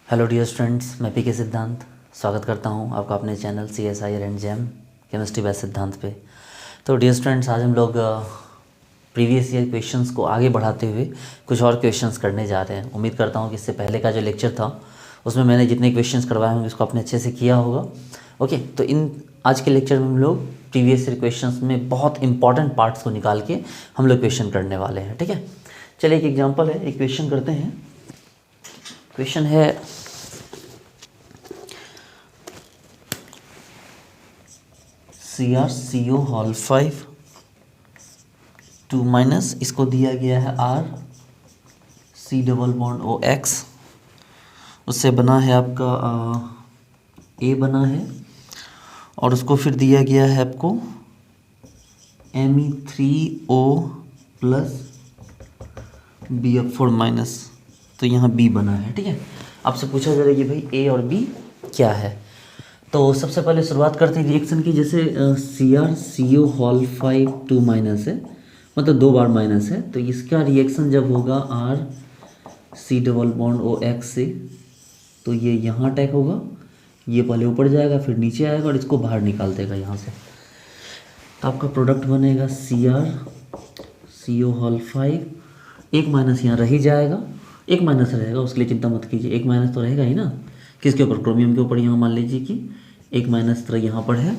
Hello dear students, मैं पीके सिद्धांत स्वागत करता हूं आपका अपने channel CSIR and jam chemistry bye सिद्धांत पे। तो डियर स्टूडेंट्स, आज हम लोग प्रीवियस ईयर क्वेश्चंस को आगे बढ़ाते हुए कुछ और क्वेश्चंस करने जा रहे हैं। उम्मीद करता हूं कि इससे पहले का जो लेक्चर था उसमें मैंने जितने क्वेश्चंस करवाए होंगे उसको आपने अच्छे से किया होगा। ओके, तो इन आज के लेक्चर में हम लोग प्रीवियस ईयर क्वेश्चंस में बहुत इंपॉर्टेंट पार्ट्स को निकाल के हम लोग क्वेश्चन करने वाले हैं। ठीक है, चलिए एक एग्जाम्पल है, एक क्वेश्चन करते हैं। क्वेश्चन है CrCO होल 5 2 इसको दिया गया है RC डबल बॉन्ड OX, उससे बना है आपका A बना है, और उसको फिर दिया गया है आपको Me3O प्लस BF4 तो यहाँ B बना है। ठीक है, आपसे पूछा जा रहा है कि भाई A और B क्या है। तो सबसे पहले शुरुआत करते हैं रिएक्शन की। जैसे CrCO होल 5 2 है, मतलब 2 बार माइनस है, तो इसका रिएक्शन जब होगा RC डबल बॉन्ड OX से, तो ये यहाँ अटैक होगा, ये पहले ऊपर जाएगा फिर नीचे आएगा और इसको बाहर निकाल देगा यहाँ से। तो आपका प्रोडक्ट बनेगा CrCO होल 5, एक माइनस यहाँ रह ही जाएगा, एक माइनस रहेगा, उसके लिए चिंता मत कीजिए, एक माइनस तो रहेगा ही ना। किसके ऊपर? क्रोमियम के ऊपर। यहाँ मान लीजिए कि एक माइनस तरह यहाँ पर है,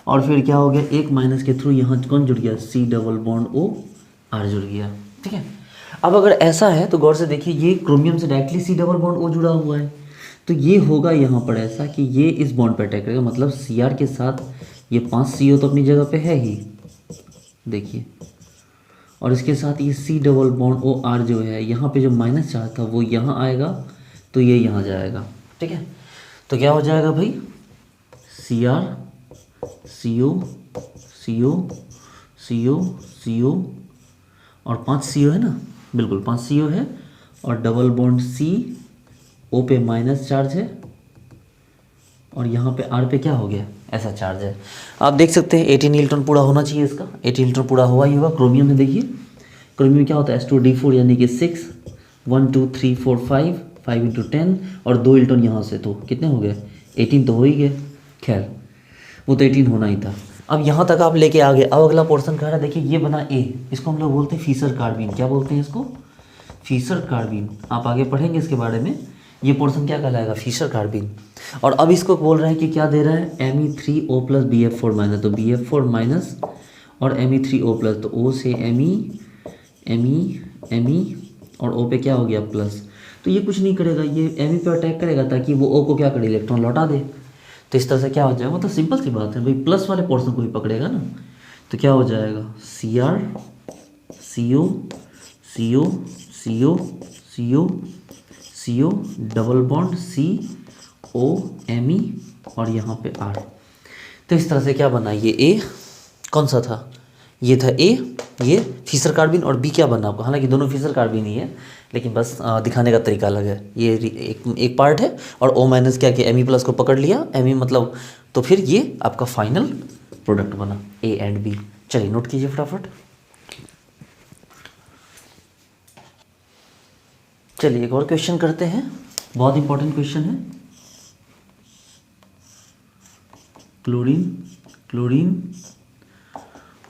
और फिर क्या हो गया, एक माइनस के थ्रू यहाँ कौन जुड़ गया, C double bond O R जुड़ गया। ठीक है, अब अगर ऐसा है तो गौर से देखिए, ये क्रोमियम से directly C double bond O जुड़ा हुआ है, तो ये होगा यहाँ पर ऐसा कि ये इस बॉन्ड पर अटैक करेगा, मतलब Cr के साथ ये 5 CO तो अपनी जगह पे है ही, देखिए, और इसके साथ ये C double bond O R जो है, यहाँ पे जो माइनस चार्ज था वो यहाँ आएगा, तो ये यहाँ जाएगा। ठीक है, तो क्या हो जाएगा भाई, Cr CO CO CO CO और 5 CO है ना, बिल्कुल 5 CO है, और डबल बॉन्ड C O पे माइनस चार्ज है, और यहाँ पे R पे क्या हो गया, ऐसा चार्ज है। आप देख सकते हैं 18 इलेक्ट्रॉन पूरा होना चाहिए इसका, 18 इलेक्ट्रॉन पूरा हुआ ही होगा। क्रोमियम में देखिए, क्रोमियम में क्या होता है, S2D4 यानी कि 6 1 2 3 4 5 5 इंटू 10, और 2 इलेक्ट्रॉन यहाँ से, तो कितने हो गए, 18 तो हो ही गए। खैर वो तो 18 होना ही था। अब यहाँ तक आप लेके आ गए। अब अगला पोर्शन कह रहा है, देखिए ये बना A, इसको हम लोग बोलते हैं फीसर कार्बीन। क्या बोलते हैं इसको? Fisher carbene. आप आगे पढ़ेंगे इसके बारे में, ये पोर्शन क्या कहलाएगा, फीसर कार्बीन। और अब इसको बोल रहा है कि क्या दे रहा है, Me3O प्लस BF4 तो BF4 और Me3O प्लस, तो O से Me और O पे क्या हो गया, प्लस। तो ये कुछ नहीं करेगा, ये Me पे अटैक करेगा ताकि वो O को क्या करे, इलेक्ट्रॉन लौटा दे। तो इस तरह से क्या हो जाएगा, मतलब सिंपल सी बात है भाई, प्लस वाले पोर्शन को ही पकड़ेगा ना, तो क्या हो जाएगा, Cr CO CO CO CO CO double bond CO Me और यहाँ पे R। तो इस तरह से क्या बना, ये A कौन सा था, ये था A, ये फीसर कार्बिन, और B क्या बना आपको, हालांकि दोनों फीसर कार्बिन ही है, लेकिन बस दिखाने का तरीका अलग है। ये एक पार्ट है, और O माइनस क्या किया, Me प्लस को पकड़ लिया, Me मतलब, तो फिर ये आपका फाइनल प्रोडक्ट बना A एंड B। चलिए नोट कीजिए फटाफट। चलिए एक और क्वेश्चन करते हैं, बहुत इंपॉर्टेंट क्वेश्चन है। क्लोरीन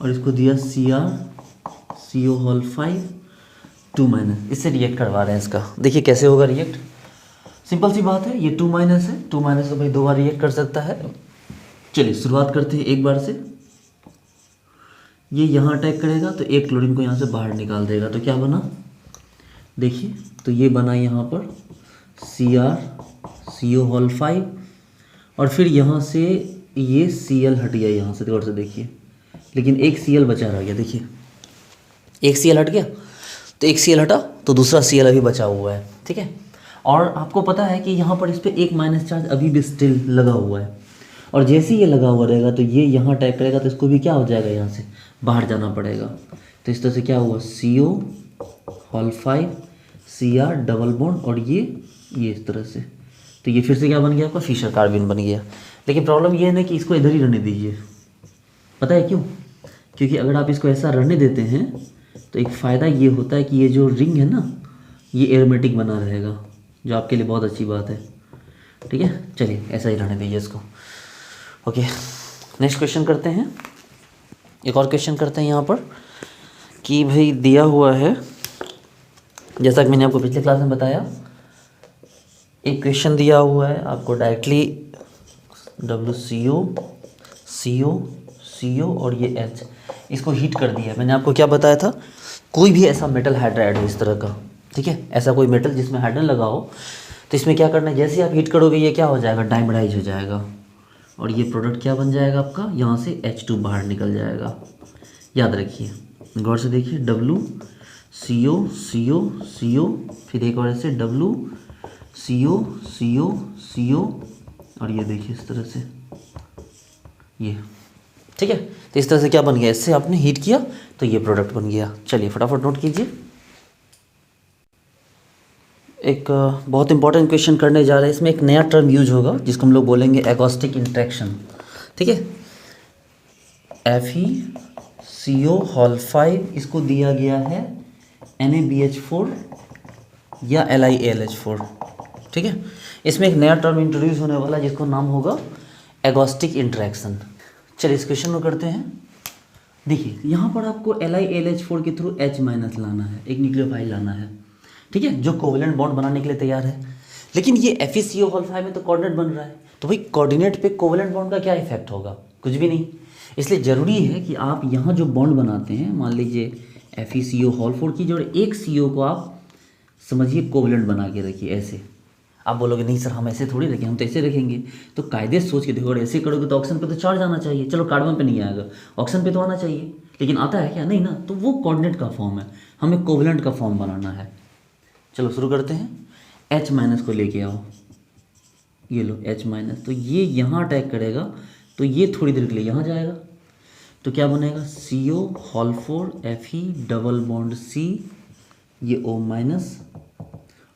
और इसको दिया CrCO होल 5 2 इससे रिएक्ट करवा रहे हैं इसका। देखिए कैसे होगा रिएक्ट, सिंपल सी बात है, ये 2 है, 2 तो भाई 2 बार रिएक्ट कर सकता है। चलिए शुरुआत करते हैं एक बार से। ये यहाँ अटैक करेगा तो एक क्लोरीन को यहाँ से बाहर निकाल देगा, तो क्या बना, देखिए, तो ये बना यहाँ पर CrCO होल 5, और फिर यहाँ से ये Cl हट गया यहाँ से, गौर से देखिए, लेकिन एक Cl बचा रह गया, देखिए एक Cl हट गया, तो एक Cl हटा तो दूसरा Cl अभी बचा हुआ है। ठीक है, और आपको पता है कि यहाँ पर इस पर एक माइनस चार्ज अभी भी स्टिल लगा हुआ है, और जैसे ही ये लगा हुआ रहेगा तो ये यहाँ अटैक करेगा, तो इसको भी क्या हो जाएगा, यहाँ से बाहर जाना पड़ेगा। तो इस तरह से क्या हुआ, CO होल 5 Cr डबल बॉन्ड, और ये इस तरह से, तो ये फिर से क्या बन गया आपका, फीसर कार्बिन बन गया। लेकिन प्रॉब्लम ये है ना कि इसको इधर ही रहने दीजिए, पता है क्यों, क्योंकि अगर आप इसको ऐसा रहने देते हैं तो एक फ़ायदा ये होता है कि ये जो रिंग है ना, ये एरोमेटिक बना रहेगा, जो आपके लिए बहुत अच्छी बात है। ठीक है, चलिए ऐसा ही रहने दीजिए इसको। ओके, नेक्स्ट क्वेश्चन करते हैं। एक और क्वेश्चन करते हैं यहाँ पर कि भाई दिया हुआ है, जैसा कि मैंने आपको पिछले क्लास में बताया, एक क्वेश्चन दिया हुआ है आपको डायरेक्टली WCO CO CO और ये H, इसको हीट कर दिया है। मैंने आपको क्या बताया था, कोई भी ऐसा मेटल हाइड्राइड हो इस तरह का, ठीक है, ऐसा कोई मेटल जिसमें हाइड्रोजन लगा हो, तो इसमें क्या करना है, जैसे ही आप हीट करोगे ये क्या हो जाएगा, डाइमराइज हो जाएगा, और ये प्रोडक्ट क्या बन जाएगा आपका, यहाँ से H2 बाहर निकल जाएगा। याद रखिए, गौर से देखिए, WCO CO CO, फिर एक और ऐसे WCO CO CO, और ये देखिए इस तरह से, ये ठीक है। तो इस तरह से क्या बन गया, इससे आपने हीट किया तो ये प्रोडक्ट बन गया। चलिए फटाफट नोट कीजिए। एक बहुत इंपॉर्टेंट क्वेश्चन करने जा रहे हैं, इसमें एक नया टर्म यूज होगा जिसको हम लोग बोलेंगे एगोस्टिक इंटरेक्शन, ठीक है। FeCO5 इसको दिया गया है NaBH4 या LiAlH4, ठीक है। इसमें एक नया टर्म इंट्रोड्यूस होने वाला है जिसको नाम होगा एगोस्टिक इंटरेक्शन। चलिए इस क्वेश्चन को करते हैं। देखिए यहाँ पर आपको LiAlH4 के थ्रू H- लाना है, एक न्यूक्लियोफाइल लाना है, ठीक है, जो कोवेलेंट बॉन्ड बनाने के लिए तैयार है। लेकिन ये FeCO5 में तो कोऑर्डिनेट बन रहा है, तो भाई कोऑर्डिनेट पे कोवेलेंट बॉन्ड का क्या इफेक्ट होगा, कुछ भी नहीं। इसलिए ज़रूरी है कि आप यहाँ जो बॉन्ड बनाते हैं, मान लीजिए FeCO4 की जो एक CO को आप समझिए कोवेलेंट बना के रखिए ऐसे। आप बोलोगे नहीं सर हम ऐसे थोड़ी रखें, हम तो ऐसे रखेंगे, तो कायदे से सोच के देखो, अगर ऐसे करोगे तो ऑक्सीजन पे तो चार्ज आना चाहिए, चलो कार्बन पे नहीं आएगा, ऑक्सीजन पे तो आना चाहिए, लेकिन आता है क्या, नहीं ना, तो वो कोऑर्डिनेट का फॉर्म है, हमें कोवेलेंट का फॉर्म बनाना है। चलो शुरू करते हैं। H- को लेके आओ, ये लो H-, तो ये यहाँ अटैक करेगा, तो ये थोड़ी देर के लिए यहाँ जाएगा, तो क्या बनेगा, CO4 Fe double bond C, ये O-,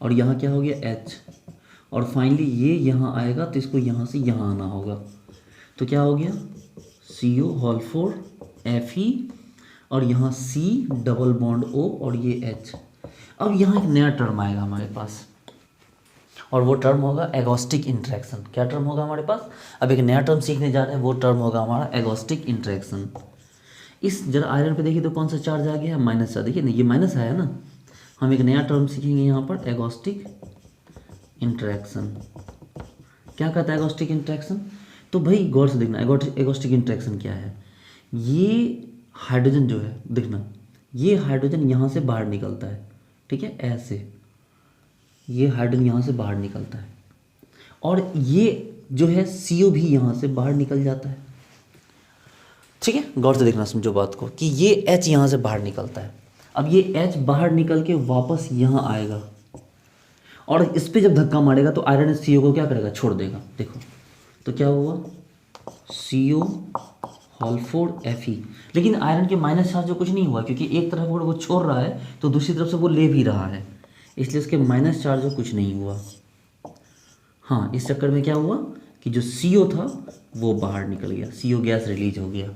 और यहाँ क्या हो गया H, और फाइनली ये यहाँ आएगा, तो इसको यहाँ से यहाँ आना होगा, तो क्या हो गया CO4 Fe, और यहाँ C डबल बॉन्ड O, और ये H। अब यहाँ एक नया टर्म आएगा हमारे पास, और वो टर्म होगा एगोस्टिक इंटरेक्शन। क्या टर्म होगा हमारे पास, अब एक नया टर्म सीखने जा रहे हैं, वो टर्म होगा हमारा एगोस्टिक इंटरेक्शन। इस जरा आयरन पे देखिए तो कौन सा चार्ज आ गया है, माइनस चार्ज, देखिए ना ये माइनस आया ना। हम एक नया टर्म सीखेंगे यहाँ पर, एगोस्टिक इंटरेक्शन। क्या कहता है एगोस्टिक इंटरेक्शन, तो भाई गौर से देखना, एगोस्टिक इंटरेक्शन क्या है, ये हाइड्रोजन जो है, देखना ये हाइड्रोजन यहाँ से बाहर निकलता है, ठीक है, ऐसे ये हाइड्रोजन यहाँ से बाहर निकलता है, और ये जो है CO भी यहाँ से बाहर निकल जाता है, ठीक है। गौर से देखना समझो बात को, कि ये H यहाँ से बाहर निकलता है, अब ये H बाहर निकल के वापस यहाँ आएगा, और इस पर जब धक्का मारेगा तो आयरन CO को क्या करेगा, छोड़ देगा। देखो तो क्या हुआ, CO4 Fe, लेकिन आयरन के माइनस चार्ज जो कुछ नहीं हुआ, क्योंकि एक तरफ अगर वो छोड़ रहा है तो दूसरी तरफ से वो ले भी रहा है, इसलिए उसके माइनस चार्ज जो कुछ नहीं हुआ। हाँ, इस चक्कर में क्या हुआ कि जो CO था वो बाहर निकल गया, CO गैस रिलीज हो गया।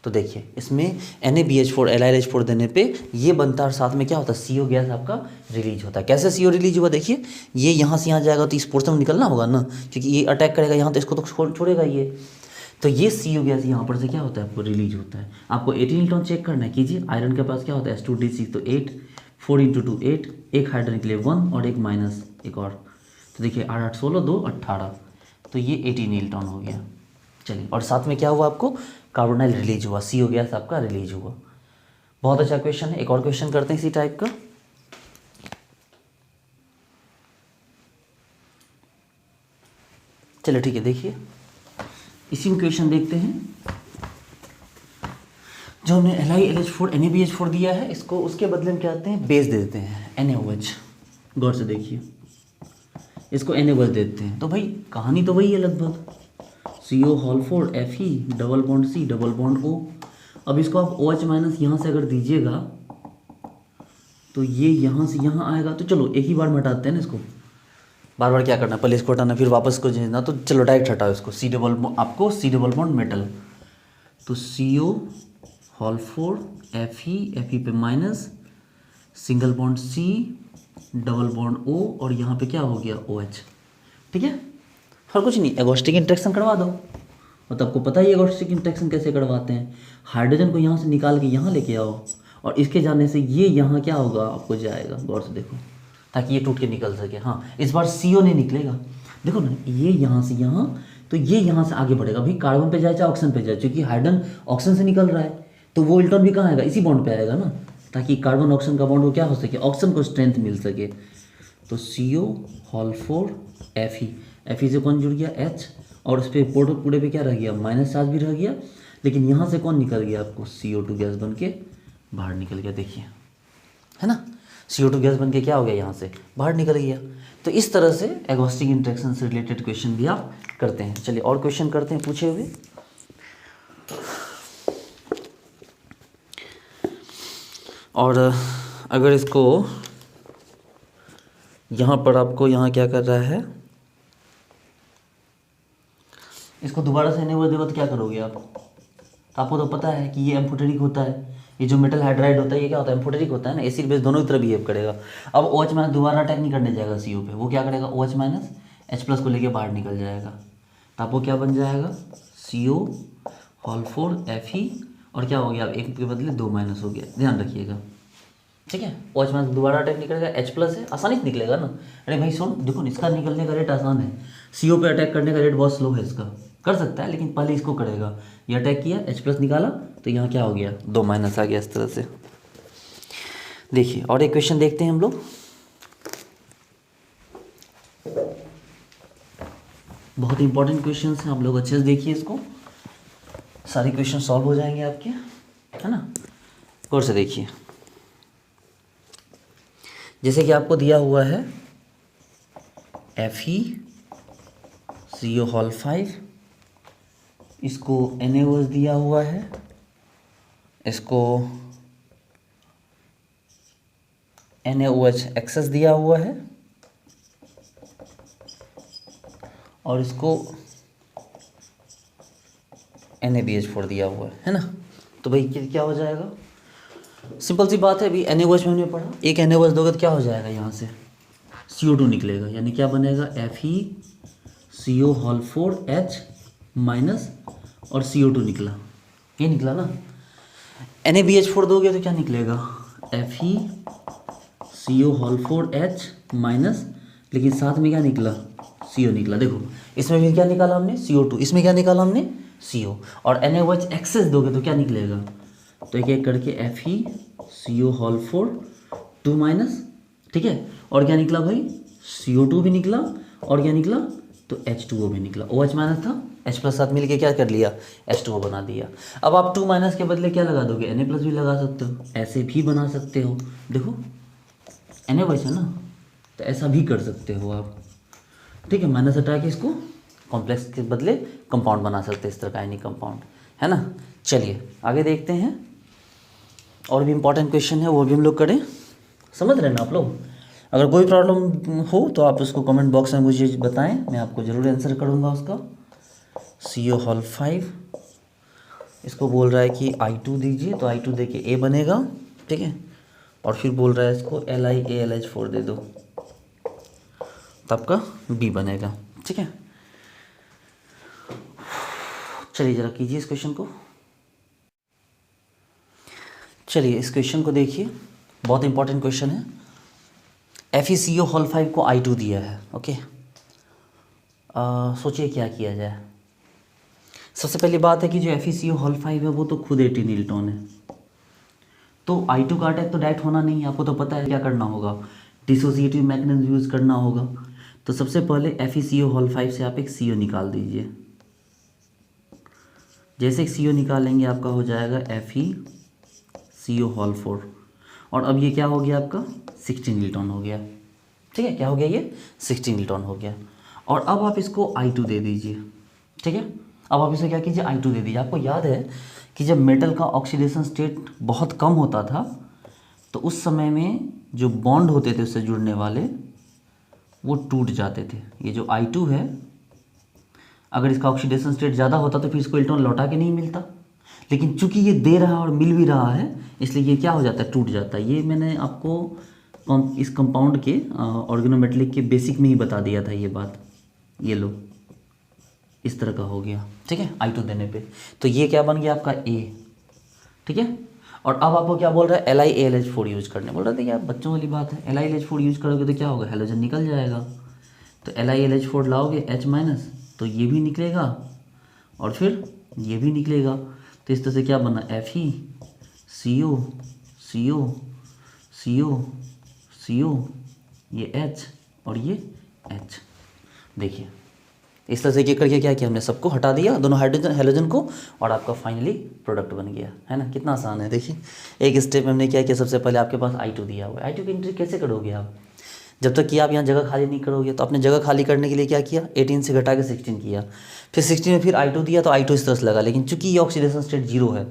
तो देखिए इसमें NaBH4 LiLH4 देने पे ये बनता है, और साथ में क्या होता है, CO गैस आपका रिलीज होता है। कैसे CO रिलीज हुआ, देखिए ये यहाँ से यहाँ जाएगा तो इस पोर्शन में निकलना होगा ना, क्योंकि ये अटैक करेगा यहाँ, तो इसको तो छोड़ेगा ये, तो ये CO गैस यहाँ पर से क्या होता है, आपको रिलीज होता है। आपको 18 इलेक्ट्रॉन चेक करना है, कीजिए। आयरन के पास क्या होता है, S2D6, तो 8, 4 × 2 8, एक हाइड्रोजन के लिए 1 और एक माइनस एक और, तो देखिए 8 8 16 2 18, तो ये 18 इलेक्ट्रॉन हो गया। चलिए, और साथ में क्या हुआ, आपको कार्बोनाइल रिलीज हुआ, CO गैस आपका रिलीज हुआ। बहुत अच्छा क्वेश्चन है। एक और क्वेश्चन करते हैं इसी टाइप का। चलिए ठीक है, देखिए इसी में क्वेश्चन देखते हैं। जो हमने LiLH4 NaBH4 दिया है, इसको उसके बदले में क्या आते हैं, बेस दे देते हैं NaOH। गौर से देखिए, इसको NaOH देते हैं, तो भाई कहानी तो वही है लगभग, CO4 Fe double bond C double bond O। अब इसको आप OH- यहाँ से अगर दीजिएगा तो ये यहाँ से यहाँ आएगा, तो चलो एक ही बार में हटाते हैं ना इसको, बार बार क्या करना, पहले इसको हटाना फिर वापस को भेजना, तो चलो डायरेक्ट हटाओ इसको, आपको C डबल बॉन्ड मेटल, तो CO4 Fe पे minus, single bond C double bond O, और यहाँ पे क्या हो गया OH, ठीक है। और कुछ नहीं, एगोस्टिक इंटरेक्शन करवा दो। और तो आपको पता ही है एगोस्टिक इंटरेक्शन कैसे करवाते हैं। हाइड्रोजन को यहाँ से निकाल के यहाँ लेके आओ, और इसके जाने से ये यहाँ क्या होगा आपको जाएगा, गौर से देखो, ताकि ये टूट के निकल सके। हाँ, इस बार CO नहीं निकलेगा, देखो ना, ये यहाँ से यहाँ, तो ये यहाँ से आगे बढ़ेगा भाई, कार्बन पे जाए चाहे ऑक्सीजन पे जाए, क्योंकि हाइड्रोजन ऑक्सीजन से निकल रहा है, तो वो इलेक्ट्रॉन भी कहाँ आएगा, इसी बॉन्ड पे आएगा ना, ताकि कार्बन ऑक्सीजन का बॉन्ड को क्या हो सके, ऑक्सीजन को स्ट्रेंथ मिल सके। तो CO हॉल 4 Fe से कौन जुड़ गया, H, और उस पर पूरे पे क्या रह गया, माइनस चार्ज भी रह गया, लेकिन यहाँ से कौन निकल गया आपको, CO2 गैस बन के बाहर निकल गया, देखिए, है ना, CO2 गैस बन के क्या हो गया, यहाँ से बाहर निकल गया। तो इस तरह से एगोस्टिक इंटरेक्शन से रिलेटेड क्वेश्चन भी आप करते हैं। चलिए और क्वेश्चन करते हैं पूछे हुए। और अगर इसको यहाँ पर आपको यहाँ क्या कर रहा है, इसको दोबारा से एनेबल देगा तो क्या करोगे आप, तो आपको तो पता है कि ये एम्फोटेरिक होता है, ये जो मेटल हाइड्राइड होता है ये क्या होता है, एम्फोटेरिक होता है ना, एसिड बेस दोनों की तरफ बिहेव करेगा। अब OH माइनस दोबारा अटैक नहीं करने जाएगा CO पे, वो क्या करेगा, OH माइनस H+ को लेके बाहर निकल जाएगा, तो आपको क्या बन जाएगा, CO हॉल 4 Fe, और क्या हो गया, एक के बदले 2 माइनस हो गया, ध्यान रखिएगा, ठीक है। OH माइनस दोबारा अटैक नहीं करेगा, H+ है, आसानी से निकलेगा ना। अरे भाई सुन, देखो इसका निकलने का रेट आसान है, CO पे अटैक करने का रेट बहुत स्लो है, इसका कर सकता है लेकिन पहले इसको करेगा। ये अटैक किया, H+ निकाला, तो यहाँ क्या हो गया, 2 माइनस आ गया, इस तरह से। देखिए और एक क्वेश्चन देखते हैं हम लोग, बहुत इंपॉर्टेंट क्वेश्चन हैं, आप लोग अच्छे से देखिए इसको, सारे क्वेश्चन सॉल्व हो जाएंगे आपके, है ना, गौर से देखिए। जैसे कि आपको दिया हुआ है Fe CO हॉल 5, इसको NaOH दिया हुआ है, इसको NaOH एक्सेस दिया हुआ है, और इसको NaBH4 दिया हुआ है ना। तो भाई क्या हो जाएगा, सिंपल सी बात है, अभी NaOH में हमने पढ़ा, एक NaOH दोगे तो क्या हो जाएगा, यहाँ से CO2 निकलेगा, यानी क्या बनेगा, Fe CO hall 4 H minus और CO2 निकला, ये निकला ना। NaBH4 दोगे तो क्या निकलेगा, Fe CO hall 4 H minus, लेकिन साथ में क्या निकला, CO निकला। देखो इसमें भी क्या निकाला हमने, CO2, इसमें क्या निकाला हमने, CO, और NaOH एक्सेस दोगे तो क्या निकलेगा, तो एक एक करके Fe CO हॉल 4 2 माइनस, ठीक है, और क्या निकला भाई, CO2 भी निकला, और क्या निकला, तो H2O भी निकला, OH माइनस था, H+ साथ मिल के क्या कर लिया, H2O बना दिया। अब आप 2 माइनस के बदले क्या लगा दोगे, Na+ भी लगा सकते हो, ऐसे भी बना सकते हो, देखो NaOH है ना, तो ऐसा भी कर सकते हो आप, ठीक है, माइनस हटा के इसको कॉम्प्लेक्स के बदले कंपाउंड बना सकते हैं, इस तरह का आयनिक कंपाउंड, है ना। चलिए आगे देखते हैं, और भी इम्पोर्टेंट क्वेश्चन है वो भी हम लोग करें, समझ रहे हैं ना आप लोग। अगर कोई प्रॉब्लम हो तो आप उसको कमेंट बॉक्स में मुझे बताएं, मैं आपको ज़रूर आंसर करूंगा उसका। CO हॉल 5, इसको बोल रहा है कि I2 दीजिए, तो I2 दे के A बनेगा, ठीक है, और फिर बोल रहा है इसको LiAlH4 दे दो, तो आपका B बनेगा, ठीक है। चलिए ज़रा कीजिए इस क्वेश्चन को, चलिए इस क्वेश्चन को देखिए, बहुत इंपॉर्टेंट क्वेश्चन है। FeCO हॉल 5 को I2 दिया है, ओके, सोचिए क्या किया जाए। सबसे पहली बात है कि जो FeCO हॉल 5 है वो तो खुद 18 इलेक्ट्रॉन है, तो I2 का अटैक तो डायरेक्ट होना नहीं है, आपको तो पता है क्या करना होगा, डिसोसिएटिव मैकेनिज्म यूज़ करना होगा। तो सबसे पहले FeCO हॉल 5 से आप एक CO निकाल दीजिए, जैसे एक CO निकालेंगे आपका हो जाएगा FeCO हॉल 4, और अब ये क्या हो गया आपका 16 इलेक्ट्रॉन हो गया, ठीक है, क्या हो गया ये 16 इलेक्ट्रॉन हो गया। और अब आप इसको I2 दे दीजिए, ठीक है, अब आप इसे क्या कीजिए I2 दे दीजिए। आपको याद है कि जब मेटल का ऑक्सीडेशन स्टेट बहुत कम होता था तो उस समय में जो बॉन्ड होते थे उससे जुड़ने वाले वो टूट जाते थे। ये जो I2 है, अगर इसका ऑक्सीडेशन स्टेट ज़्यादा होता तो फिर इसको इलेक्ट्रॉन लौटा के नहीं मिलता, लेकिन चूंकि ये दे रहा है और मिल भी रहा है इसलिए ये क्या हो जाता है, टूट जाता है। ये मैंने आपको इस कंपाउंड के ऑर्गेनोमेटेलिक के बेसिक में ही बता दिया था ये बात, ये लो, इस तरह का हो गया, ठीक है, I2 देने पे। तो ये क्या बन गया आपका A, ठीक है। और अब आपको क्या बोल रहा है, LiAlH4 यूज करने बोल रहा है। देखिए आप बच्चों वाली बात है, LiAlH4 यूज करोगे तो क्या होगा, हेलोजन निकल जाएगा। तो LiAlH4 लाओगे H माइनस, तो ये भी निकलेगा और फिर ये भी निकलेगा। तो इस तरह से क्या बना, Fe CO CO CO CO, ये H और ये H। देखिए इस तरह से ये करके क्या किया हमने, सबको हटा दिया, दोनों हाइड्रोजन हेलोजन को, और आपका फाइनली प्रोडक्ट बन गया, है ना। कितना आसान है। देखिए एक स्टेप में हमने क्या किया, सबसे पहले आपके पास I2 दिया हुआ है। I2 की एंट्री कैसे करोगे आप, जब तक कि आप यहाँ जगह खाली नहीं करोगे। तो आपने जगह खाली करने के लिए क्या किया, 18 से घटा के 16 किया, फिर 16 में फिर I2 दिया, तो I2 इस तरह से लगा। लेकिन चूंकि ये ऑक्सीडेशन स्टेट 0 है,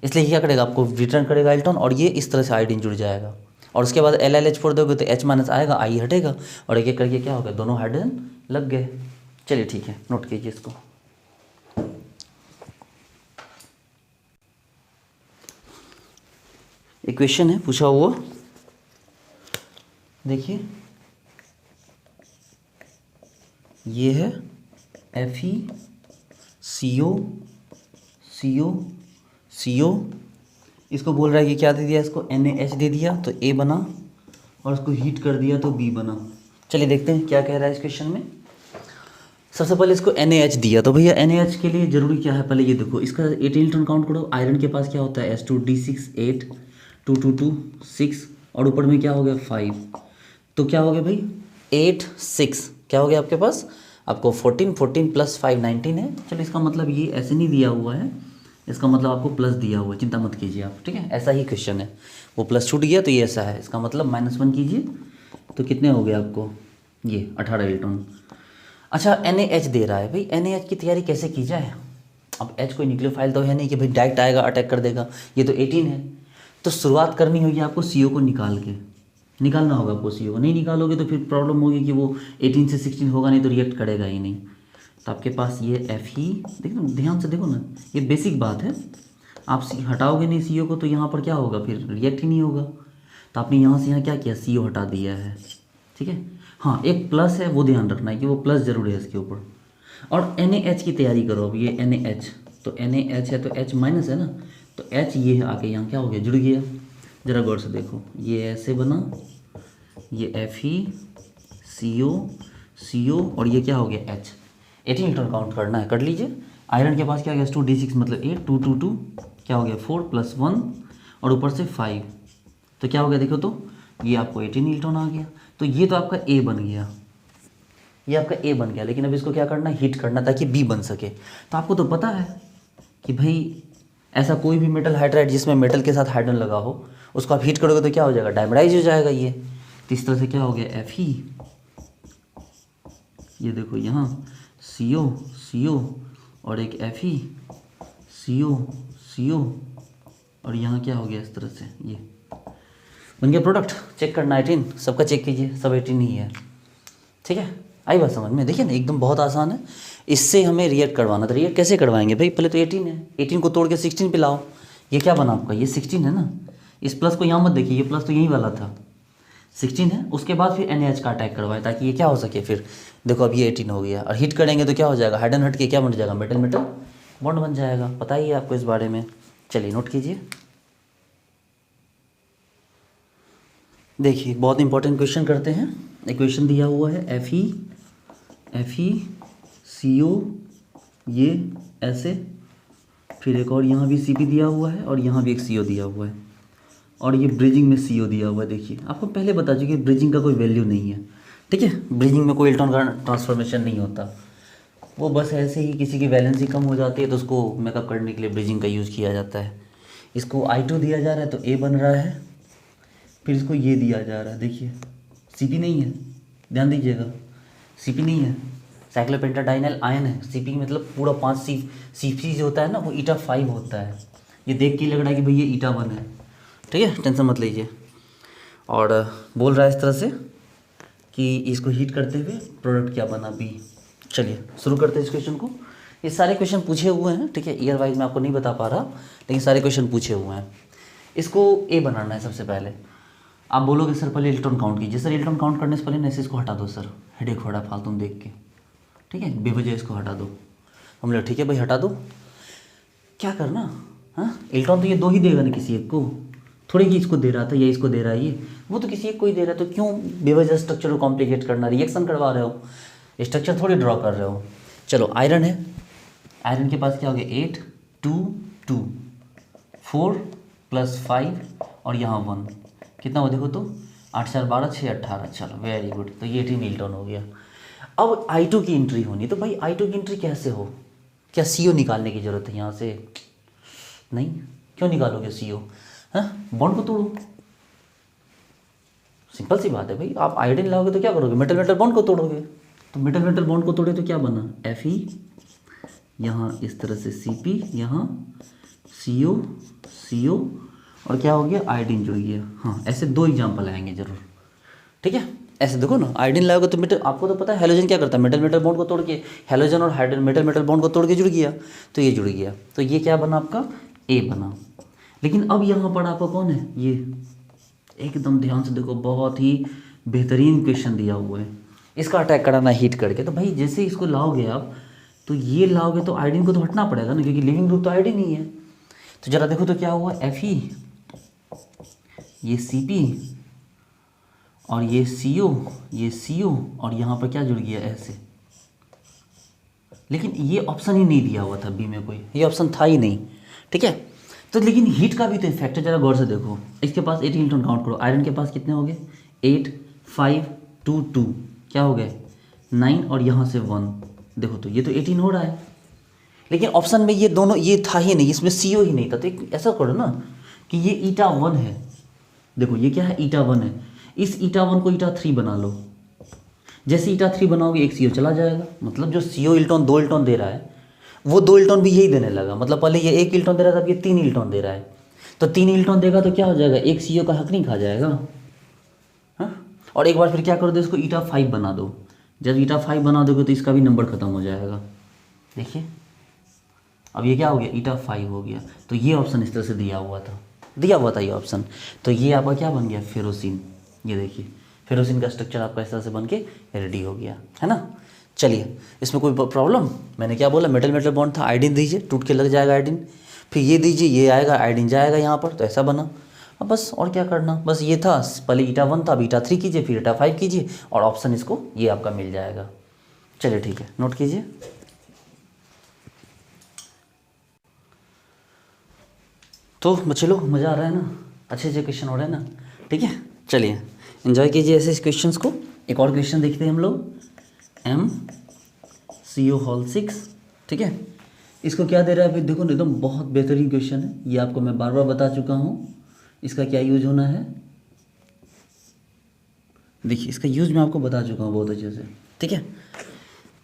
इसलिए क्या करेगा, आपको रिटर्न करेगा इलेक्ट्रॉन, और ये इस तरह से आयोडीन जुड़ जाएगा। और उसके बाद LiLH4 दोगे तो H माइनस आएगा, I हटेगा, और एक एक करके क्या होगा, दोनों हाइड्रोजन लग गए। चलिए ठीक है, नोट कीजिए इसको। इक्वेशन है पूछा हुआ, देखिए ये है FeCO CO CO, इसको बोल रहा है कि क्या दे दिया, इसको NaH दे दिया तो A बना, और इसको हीट कर दिया तो B बना। चलिए देखते हैं क्या कह रहा है इस क्वेश्चन में। सबसे पहले इसको NaH दिया, तो भैया NaH के लिए ज़रूरी क्या है, पहले ये देखो, इसका 18 इलेक्ट्रॉन काउंट करो। आयरन के पास क्या होता है, S2D6 8 2 2 2 6, और ऊपर में क्या हो गया 5, तो क्या हो गया भाई 8 6, क्या हो गया आपके पास, आपको 14 14 प्लस 5 19 है। चलो इसका मतलब ये ऐसे नहीं दिया हुआ है, इसका मतलब आपको प्लस दिया हुआ है, चिंता मत कीजिए आप, ठीक है। ऐसा ही क्वेश्चन है, वो प्लस छूट गया तो ये ऐसा है, इसका मतलब -1 कीजिए तो कितने हो गए आपको, ये 18 इलेक्ट्रॉन। अच्छा NaH दे रहा है, भाई NaH की तैयारी कैसे की जाए। अब H कोई न्यूक्लियोफाइल तो है नहीं कि भाई डायरेक्ट आएगा अटैक कर देगा, ये तो 18 है। तो शुरुआत करनी होगी आपको CO को निकाल के, निकालना होगा आपको CO को। नहीं निकालोगे तो फिर प्रॉब्लम होगी कि वो 18 से 16 होगा नहीं, तो रिएक्ट करेगा ही नहीं। तो आपके पास ये Fe, देखो ध्यान से देखो ना, ये बेसिक बात है। आप हटाओगे नहीं CO को तो यहाँ पर क्या होगा, फिर रिएक्ट ही नहीं होगा। तो आपने यहाँ से यहाँ क्या किया, CO हटा दिया है, ठीक है। हाँ एक प्लस है, वो ध्यान रखना है कि वो प्लस जरूर है इसके ऊपर। और NaH की तैयारी करो। अब ये NaH, तो NaH है तो H माइनस है ना, तो H ये है आके यहाँ क्या हो गया, जुड़ गया। ज़रा गौर से देखो, ये ऐसे बना, ये FeCO CO, और ये क्या हो गया H। 18 इलेक्ट्रॉन काउंट करना है, कर लीजिए। आयरन के पास क्या हो गया, 2D6 मतलब 8 2 2 2, क्या हो गया 4 + 1, और ऊपर से 5, तो क्या हो गया देखो, तो ये आपको 18 इलेक्ट्रॉन आ गया। तो ये तो आपका A बन गया, ये आपका A बन गया। लेकिन अब इसको क्या करना, हीट करना ताकि B बन सके। तो आपको तो पता है कि भाई ऐसा कोई भी मेटल हाइड्राइड जिसमें मेटल के साथ हाइड्रोजन लगा हो, उसको आप हीट करोगे तो क्या हो जाएगा, डायमराइज हो जाएगा ये। तो इस तरह से क्या हो गया Fe, ये देखो यहाँ CO CO, और एक FeCO CO, और यहाँ क्या हो गया इस तरह से, ये बन गया प्रोडक्ट। चेक करना 18, सबका चेक कीजिए, सब 18 ही है, ठीक है। आई बात समझ में, देखिए ना एकदम बहुत आसान है। इससे हमें रिएक्ट करवाना था, रिएक्ट कैसे करवाएंगे भाई, पहले तो 18 है, 18 को तोड़ के 16 पे लाओ। ये क्या बना आपका, ये 16 है ना, इस प्लस को यहाँ मत देखिए, ये प्लस तो यही वाला था, 16 है। उसके बाद फिर NaH का अटैक करवाए ताकि ये क्या हो सके, फिर देखो अब ये 18 हो गया, और हीट करेंगे तो क्या हो जाएगा, हाइड्रोजन हट के क्या बन जाएगा, मेटल मेटल बॉन्ड बन जाएगा। पता ही है आपको इस बारे में। चलिए नोट कीजिए, देखिए बहुत इंपॉर्टेंट क्वेश्चन करते हैं। इक्वेशन दिया हुआ है FeCO, ये ऐसे, फिर एक और यहाँ भी Cp दिया हुआ है, और यहाँ भी एक CO दिया हुआ है, और ये ब्रिजिंग में CO दिया हुआ है। देखिए आपको पहले बता चुके ब्रिजिंग का कोई वैल्यू नहीं है, ठीक है। ब्रिजिंग में कोई इलेक्ट्रॉन का ट्रांसफॉर्मेशन नहीं होता, वो बस ऐसे ही किसी की वैलेंसी कम हो जाती है तो उसको मेकअप करने के लिए ब्रिजिंग का यूज़ किया जाता है। इसको I2 दिया जा रहा है तो A बन रहा है, फिर इसको ये दिया जा रहा है, देखिए Cp नहीं है, ध्यान दीजिएगा Cp नहीं है, साइक्लोपेंटाडाइनल आयन है। Cp मतलब पूरा 5 Cp जो होता है ना, वो ईटा 5 होता है। ये देख के लग रहा है कि भाई ये ईटा 1 है, ठीक है, टेंशन मत लीजिए। और बोल रहा है इस तरह से कि इसको हीट करते हुए प्रोडक्ट क्या बना B। चलिए शुरू करते हैं इस क्वेश्चन को। ये सारे क्वेश्चन पूछे हुए हैं, ठीक है, ईयर वाइज मैं आपको नहीं बता पा रहा, लेकिन सारे क्वेश्चन पूछे हुए हैं। इसको A बनाना है सबसे पहले। आप बोलोगे सर पहले इलेक्ट्रॉन काउंट कीजिए। सर इलेक्ट्रॉन काउंट करने से पहले ना इसको हटा दो सर, हेडेक हो रहा है फालतू में देख के, ठीक है, बेवजह इसको हटा दो। हम लोग ठीक है भाई हटा दो, क्या करना। हाँ इलेक्ट्रॉन तो ये दो ही देगा ना किसी एक को, थोड़ी कि इसको दे रहा था या इसको दे रहा है ये, वो तो किसी एक को ही दे रहा है, तो क्यों बेवजह स्ट्रक्चर को कॉम्प्लिकेट करना, रिएक्शन करवा रहे हो, स्ट्रक्चर थोड़ी ड्रॉ कर रहे हो। चलो आयरन है, आयरन के पास क्या हो गया 8 2 2 4 + 5 और यहाँ 1 कितना हो देखो तो 8 4 12 6 18। चलो वेरी गुड, तो ये 18 इलेक्ट्रॉन हो गया। अब I2 की एंट्री होनी, तो भाई I2 की एंट्री कैसे हो, क्या CO निकालने की ज़रूरत है यहाँ से, नहीं क्यों निकालोगे CO, हाँ बॉन्ड को तोड़ो, सिंपल सी बात है भाई। आप आयोडीन लाओगे तो क्या करोगे, मेटल मेटल बॉन्ड को तोड़ोगे, तो मेटल मेटल बॉन्ड को तोड़े तो क्या बना Fe, यहाँ इस तरह से Cp, यहाँ CO CO और क्या हो गया आयोडीन जुड़ गया। हाँ ऐसे दो एग्जाम्पल आएंगे जरूर, ठीक है। ऐसे देखो ना आयोडीन लाओगे तो मेटल, आपको तो पता है हेलोजन क्या करता है, मेटल मेटल बॉन्ड को तोड़ के, हेलोजन और हाइड्रोजन मेटल मेटल बॉन्ड को तोड़ के जुड़ गया, तो ये जुड़ गया, तो ये क्या बना आपका A बना। लेकिन अब यहाँ पर आपका कौन है, ये एकदम ध्यान से देखो, बहुत ही बेहतरीन क्वेश्चन दिया हुआ है, इसका अटैक कराना हीट करके। तो भाई जैसे इसको लाओगे आप, तो ये लाओगे तो आयोडीन को तो हटना पड़ेगा ना, क्योंकि लिविंग ग्रुप तो आयोडीन ही है। तो जरा देखो तो क्या हुआ Fe, ये Cp और ये CO, ये CO और यहाँ पर क्या जुड़ गया ऐसे। लेकिन ये ऑप्शन ही नहीं दिया हुआ था बी में, कोई ये ऑप्शन था ही नहीं, ठीक है। तो लेकिन हीट का भी तो इफेक्ट है, जरा गौर से देखो, इसके पास 8 इलेक्ट्रॉन काउंट करो, आयरन के पास कितने हो गए 8 5 2 2 क्या हो गए 9 और यहाँ से 1, देखो तो ये तो 18 हो रहा है। लेकिन ऑप्शन में ये दोनों ये था ही नहीं, इसमें CO ही नहीं था, तो एक ऐसा करो ना कि ये η1 है, देखो ये क्या है η1 है, इस η1 को η3 बना लो, जैसे η3 बनाओगे एक CO चला जाएगा, मतलब जो CO इलेक्ट्रॉन 2 इलेक्ट्रॉन दे रहा है वो 2 इलेक्ट्रॉन भी यही देने लगा, मतलब पहले ये 1 इलेक्ट्रॉन दे रहा था, अब ये 3 इलेक्ट्रॉन दे रहा है, तो 3 इलेक्ट्रॉन देगा तो क्या हो जाएगा, एक CO का हक नहीं खा जाएगा। हाँ और एक बार फिर क्या कर दो, इसको η5 बना दो, जब η5 बना दोगे तो इसका भी नंबर खत्म हो जाएगा। देखिए अब ये क्या हो गया η5 हो गया, तो ये ऑप्शन इस तरह से दिया हुआ था ये ऑप्शन, तो ये आपका क्या बन गया फेरोसिन। ये देखिए फेरोसिन का स्ट्रक्चर आपका इस तरह से बन के रेडी हो गया है ना। चलिए इसमें कोई प्रॉब्लम, मैंने क्या बोला मेटल मेटल बॉन्ड था, आयोडीन दीजिए टूट के लग जाएगा आयोडीन, फिर ये दीजिए ये आएगा आयोडीन जाएगा यहाँ पर, तो ऐसा बना। अब बस और क्या करना, बस ये था, पहले η1 था, अब η3 कीजिए, फिर η5 कीजिए और ऑप्शन इसको ये आपका मिल जाएगा। चलिए ठीक है नोट कीजिए। तो बच्चे लोग मज़ा आ रहा है ना, अच्छे अच्छे क्वेश्चन हो रहे हैं ना, ठीक है। चलिए एंजॉय कीजिए ऐसे इस क्वेश्चंस को। एक और क्वेश्चन देखते हैं हम लोग, MCO6, ठीक है। इसको क्या दे रहा है भाई, देखो ना एकदम बहुत बेहतरीन क्वेश्चन है, ये आपको मैं बार बार बता चुका हूँ, इसका क्या यूज होना है, देखिए इसका यूज मैं आपको बता चुका हूँ बहुत अच्छे से, ठीक है।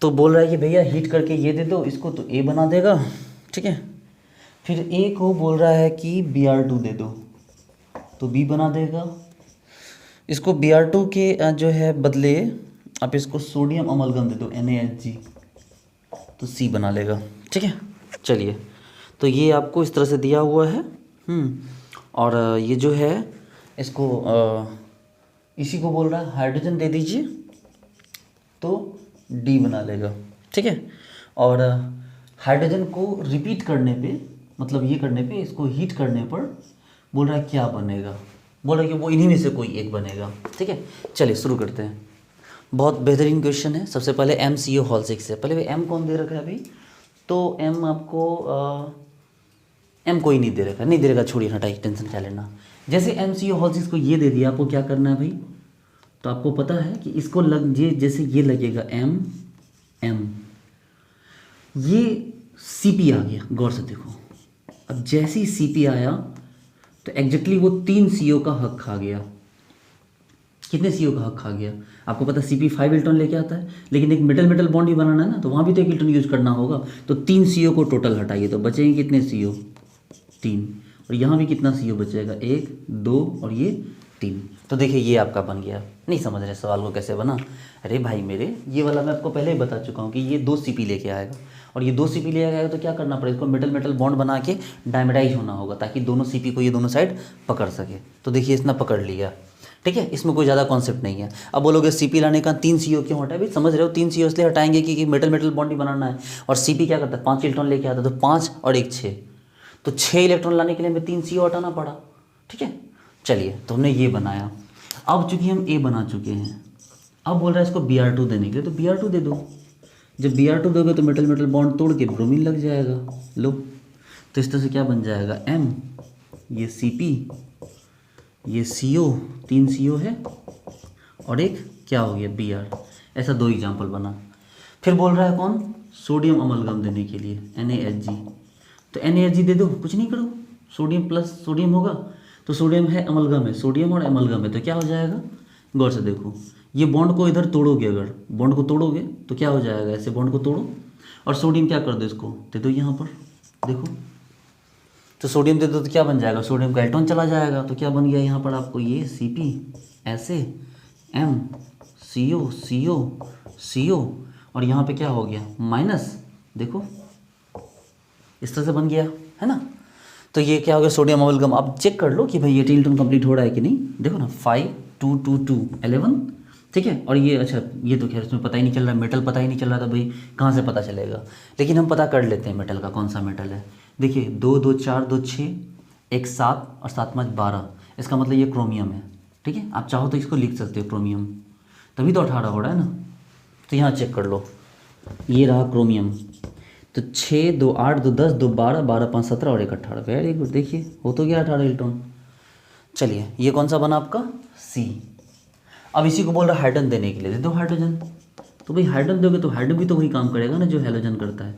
तो बोल रहा है कि भैया हीट करके ये दे दो इसको, तो A बना देगा, ठीक है। फिर A को बोल रहा है कि Br2 दे दो, तो B बना देगा। इसको Br2 के जो है बदले आप इसको सोडियम अमलगम दे दो NaHG, तो C बना लेगा, ठीक है। चलिए तो ये आपको इस तरह से दिया हुआ है, और ये जो है इसको इसी को बोल रहा है हाइड्रोजन दे दीजिए, तो D बना लेगा, ठीक है। और हाइड्रोजन को रिपीट करने पे, मतलब ये करने पे, इसको हीट करने पर बोल रहा है क्या बनेगा, बोल रहा है कि वो इन्हीं में से कोई एक बनेगा, ठीक है। चलिए शुरू करते हैं, बहुत बेहतरीन क्वेश्चन है। सबसे पहले MCO6 से पहले भाई M कौन दे रखा है भाई, तो M आपको M कोई नहीं दे रखा, नहीं दे रखा, छोड़िए हटाइए, टेंशन क्या लेना। जैसे MCO6 को ये दे दिया, आपको क्या करना है भाई, तो आपको पता है कि इसको लग ये जैसे ये लगेगा M, ये Cp आ गया, गौर से देखो, अब जैसे ही Cp आया तो एग्जैक्टली वो 3 CO का हक खा गया। कितने CO का हक खा गया, आपको पता Cp 5 इलेक्ट्रॉन लेके आता है, लेकिन एक मेटल मेटल बॉन्ड ही बनाना है ना, तो वहाँ भी तो एक इलेक्ट्रॉन यूज करना होगा, तो 3 CO को टोटल हटाइए, तो बचेंगे कितने CO 3, और यहाँ भी कितना CO बचेगा 1 2 और ये 3। तो देखिए ये आपका बन गया। नहीं समझ रहे सवाल को कैसे बना, अरे भाई मेरे ये वाला मैं आपको पहले ही बता चुका हूँ कि ये 2 Cp लेके आएगा, और ये 2 Cp ले आएगा तो क्या करना पड़ेगा, इसको मेटल मेटल बॉन्ड बना के डायमेटाइज होना होगा, ताकि दोनों Cp को ये दोनों साइड पकड़ सके। तो देखिए इसने पकड़ लिया, ठीक है, इसमें कोई ज़्यादा कॉन्सेप्ट नहीं है। अब बोलोगे CP लाने का 3 CO क्यों हटा, भी समझ रहे हो 3 CO इसलिए हटाएंगे कि मेटल मेटल बॉन्ड ही बनाना है, और CP क्या करता है 5 इलेक्ट्रॉन लेके आता है, तो 5 और 1 6, तो 6 इलेक्ट्रॉन लाने के लिए हमें 3 CO हटाना पड़ा। ठीक है, चलिए तो हमने ये बनाया। अब चूंकि हम A बना चुके हैं, अब बोल रहा है इसको Br2 देने के लिए, तो Br2 दे दो। जब Br2 दोगे तो मेटल मेटल बॉन्ड तोड़ के ब्रोमीन लग जाएगा। लो, तो इस तरह से क्या बन जाएगा M, ये CP, ये CO, 3 CO है, और एक क्या हो गया Br। ऐसा 2 एग्जाम्पल बना। फिर बोल रहा है कौन, सोडियम अमलगम देने के लिए NaHg, तो NaHg दे दो, कुछ नहीं करो, सोडियम प्लस सोडियम होगा, तो सोडियम है अमलगम है, सोडियम और अमलगम है, तो क्या हो जाएगा, गौर से देखो, ये बॉन्ड को इधर तोड़ोगे, अगर बॉन्ड को तोड़ोगे तो क्या हो जाएगा, ऐसे बॉन्ड को तोड़ो और सोडियम क्या कर दो, इसको दे दो यहाँ पर, देखो तो सोडियम दे दो तो क्या बन जाएगा, सोडियम का इलेक्ट्रॉन चला जाएगा, तो क्या बन गया यहाँ पर आपको, ये CP ऐसे M CO CO CO, और यहाँ पे क्या हो गया माइनस, देखो इस तरह से बन गया है ना। तो ये क्या हो गया, सोडियम अमलगम। अब चेक कर लो कि भाई ये इलेक्ट्रॉन कंप्लीट हो रहा है कि नहीं, देखो ना 5 2 2 2 11, ठीक है। और ये अच्छा, ये तो खैर इसमें पता ही नहीं चल रहा, मेटल पता ही नहीं चल रहा था भाई, कहाँ से पता चलेगा, लेकिन हम पता कर लेते हैं मेटल का कौन सा मेटल है। देखिए 2 2 4 2 6, 1 7 और 7 5 12, इसका मतलब ये क्रोमियम है। ठीक है, आप चाहो तो इसको लिख सकते हो क्रोमियम, तभी तो 18 हो रहा है ना। तो यहाँ चेक कर लो, ये रहा क्रोमियम, तो 6 2 8 2 10 2 12 12 5 17 और 1 18, वेरी गुड, देखिए हो तो गया 18 इलेक्ट्रॉन। चलिए ये कौन सा बना आपका, C। अब इसी को बोल रहा है हाइड्रोजन देने के लिए, दे दो हाइड्रोजन, तो भाई हाइड्रोजन दोगे तो हाइड्रोजन भी तो वही काम करेगा ना जो हैलोजन करता है।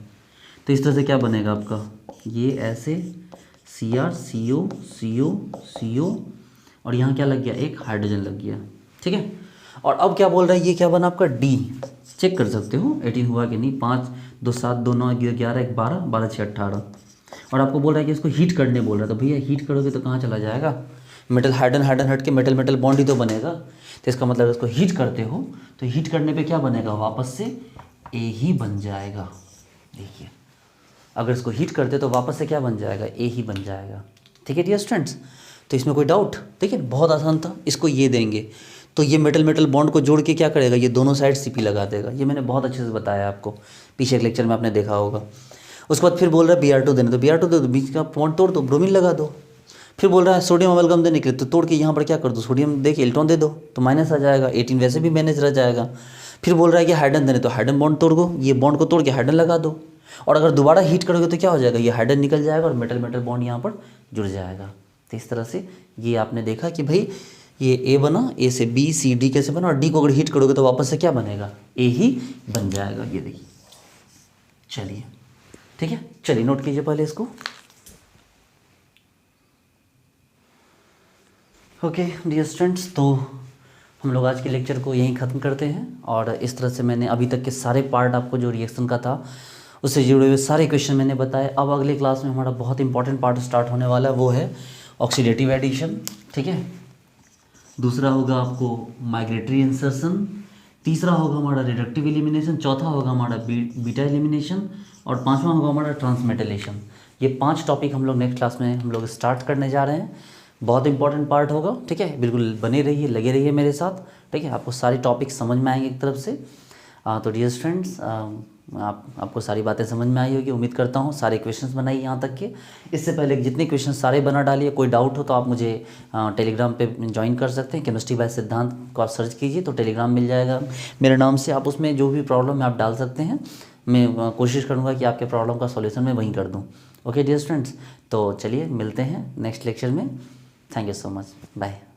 तो इस तरह से क्या बनेगा आपका, ये ऐसे Cr CO CO CO, और यहाँ क्या लग गया, एक हाइड्रोजन लग गया। ठीक है, और अब क्या बोल रहा है, ये क्या बना आपका D। चेक कर सकते हो 18 हुआ कि नहीं, 5 2 7 2 9 11 1 12 12 6 18, और आपको बोल रहा है कि इसको हीट करने बोल रहा है, तो भैया हीट करोगे तो कहाँ चला जाएगा, मेटल हाइड्रोजन हाइड्रोजन हट के मेटल मेटल बॉन्ड ही तो बनेगा। तो इसका मतलब इसको हीट करते हो तो हीट करने पे क्या बनेगा, वापस से A ही बन जाएगा। देखिए अगर इसको हीट करते तो वापस से क्या बन जाएगा, A ही बन जाएगा। ठीक है डियर स्टूडेंट्स, तो इसमें कोई डाउट, देखिए बहुत आसान था। इसको ये देंगे तो ये मेटल मेटल बॉन्ड को जोड़ के क्या करेगा, ये दोनों साइड CP लगा देगा। ये मैंने बहुत अच्छे से बताया आपको, पीछे एक लेक्चर में आपने देखा होगा। उसके बाद फिर बोल रहा है Br2 देने, तो Br2 दे दो, बीच का बॉन्ड तोड़ दो, ब्रोमीन लगा दो। फिर बोल रहा है सोडियम अमलगम देने के लिए, तो तोड़ के यहाँ पर क्या कर दो, सोडियम दे के इलेक्ट्रॉन दे दो, तो माइनस आ जाएगा, 18 वैसे भी मैनेज रह जाएगा। फिर बोल रहा है कि हाइड्रोजन देने, तो हाइड्रोजन बॉन्ड तोड़ दो, ये बॉन्ड को तोड़ के हाइड्रोजन लगा दो, और अगर दोबारा हीट करोगे तो क्या हो जाएगा, ये हाइड्रोजन निकल जाएगा और मेटल मेटल बॉन्ड यहाँ पर जुड़ जाएगा। तो इस तरह से ये आपने देखा कि भाई ये A बना, A से B C D कैसे बना, और D को अगर हीट करोगे तो वापस से क्या बनेगा, A ही बन जाएगा। ये देखिए, चलिए ठीक है, चलिए नोट कीजिए पहले इसको। ओके डियर स्टूडेंट्स, तो हम लोग आज के लेक्चर को यहीं ख़त्म करते हैं। और इस तरह से मैंने अभी तक के सारे पार्ट आपको जो रिएक्शन का था उससे जुड़े हुए सारे क्वेश्चन मैंने बताए। अब अगले क्लास में हमारा बहुत इंपॉर्टेंट पार्ट स्टार्ट होने वाला है, वो है ऑक्सीडेटिव एडिशन। ठीक है, दूसरा होगा आपको माइग्रेटरी इंसर्शन, तीसरा होगा हमारा रिडक्टिव एलिमिनेशन, चौथा होगा हमारा बीटा एलिमिनेशन, और पांचवा होगा हमारा ट्रांसमेटलेशन। ये 5 टॉपिक हम लोग नेक्स्ट क्लास में हम लोग स्टार्ट करने जा रहे हैं। बहुत इंपॉर्टेंट पार्ट होगा। ठीक है, बिल्कुल बने रहिए, लगे रहिए मेरे साथ। ठीक है, आपको सारी टॉपिक समझ में आएंगे एक तरफ से। तो डियर स्टूडेंट्स, आपको सारी बातें समझ में आई होगी, उम्मीद करता हूँ। सारे क्वेश्चंस बनाइए यहाँ तक के। इससे पहले जितने क्वेश्चन सारे बना डालिए। कोई डाउट हो तो आप मुझे टेलीग्राम पे ज्वाइन कर सकते हैं। केमिस्ट्री बाय सिद्धांत को आप सर्च कीजिए तो टेलीग्राम मिल जाएगा मेरे नाम से। आप उसमें जो भी प्रॉब्लम है आप डाल सकते हैं। मैं कोशिश करूँगा कि आपके प्रॉब्लम का सॉल्यूशन मैं वहीं कर दूँ। ओके डियर स्टूडेंट्स, तो चलिए मिलते हैं नेक्स्ट लेक्चर में। Thank you so much, bye.